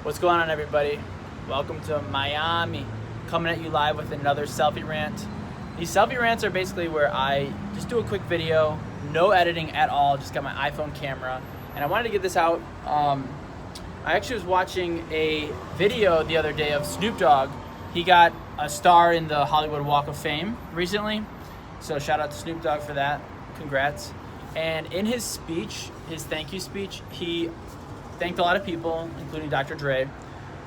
What's going on, everybody? Welcome to Miami. Coming at you live with another selfie rant. These selfie rants are basically where I just do a quick video, no editing at all, just got my iPhone camera. And I wanted to get this out. I actually was watching a video the other day of Snoop Dogg. He got a star in the Hollywood Walk of Fame recently. So shout out to Snoop Dogg for that. Congrats. And in his speech, his thank you speech, he thanked a lot of people, including Dr. Dre, and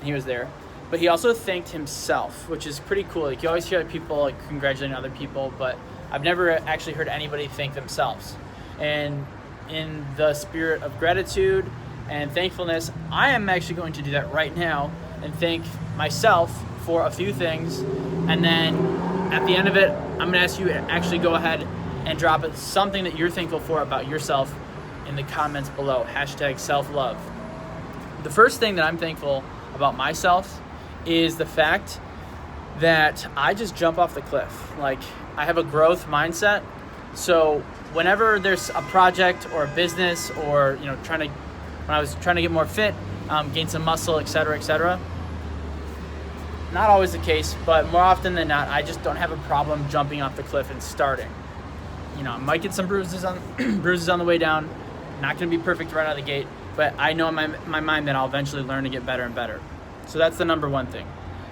he was there. But he also thanked himself, which is pretty cool. Like, you always hear people like congratulating other people, but I've never actually heard anybody thank themselves. And in the spirit of gratitude and thankfulness, I am actually going to do that right now and thank myself for a few things. And then at the end of it, I'm going to ask you to actually go ahead and drop something that you're thankful for about yourself in the comments below. Hashtag self-love. The first thing that I'm thankful about myself is the fact that I just jump off the cliff. Like, I have a growth mindset. So whenever there's a project or a business or, when I was trying to get more fit, gain some muscle, etc., not always the case, but more often than not, I just don't have a problem jumping off the cliff and starting. I might get some bruises on the way down. Not going to be perfect right out of the gate, but I know in my mind that I'll eventually learn to get better and better. So that's the number one thing.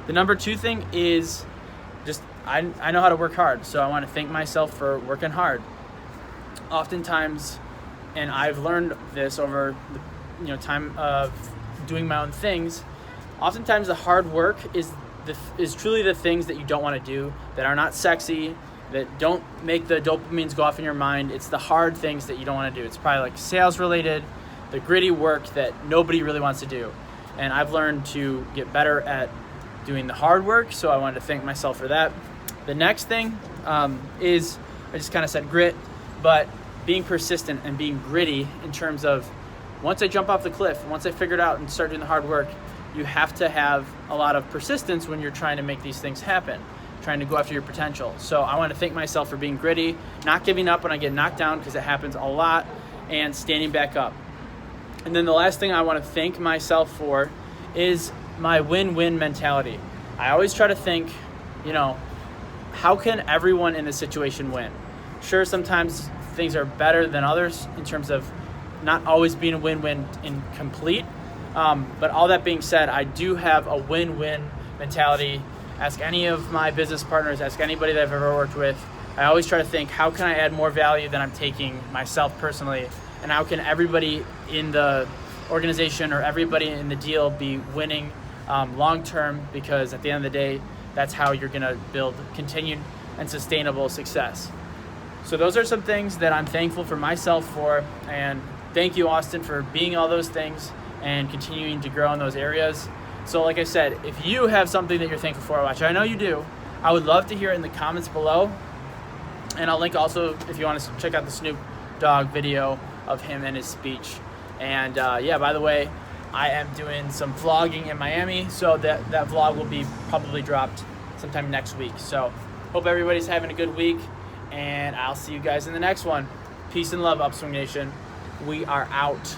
The number two thing is just I know how to work hard, so I want to thank myself for working hard. Oftentimes, and I've learned this over the time of doing my own things, oftentimes the hard work is truly the things that you don't want to do, that are not sexy, that don't make the dopamines go off in your mind. It's the hard things that you don't want to do. It's probably like sales related, the gritty work that nobody really wants to do. And I've learned to get better at doing the hard work, so I wanted to thank myself for that. The next thing is, I just kind of said grit, but being persistent and being gritty in terms of once I jump off the cliff, once I figure it out and start doing the hard work, you have to have a lot of persistence when you're trying to make these things happen, trying to go after your potential. So I want to thank myself for being gritty, not giving up when I get knocked down, because it happens a lot, and standing back up. And then the last thing I want to thank myself for is my win-win mentality. I always try to think, how can everyone in this situation win? Sure, sometimes things are better than others in terms of not always being a win-win in complete. But all that being said, I do have a win-win mentality. Ask any of my business partners, ask anybody that I've ever worked with. I always try to think, how can I add more value than I'm taking myself personally? And how can everybody in the organization or everybody in the deal be winning long-term? Because at the end of the day, that's how you're going to build continued and sustainable success. So those are some things that I'm thankful for myself for. And thank you, Austin, for being all those things and continuing to grow in those areas. So like I said, if you have something that you're thankful for, which I know you do, I would love to hear it in the comments below. And I'll link also, if you want to check out the Snoop Dogg video of him and his speech. And by the way, I am doing some vlogging in Miami, so that vlog will be probably dropped sometime next week. So hope everybody's having a good week, and I'll see you guys in the next one. Peace and love, Upswing Nation. We are out.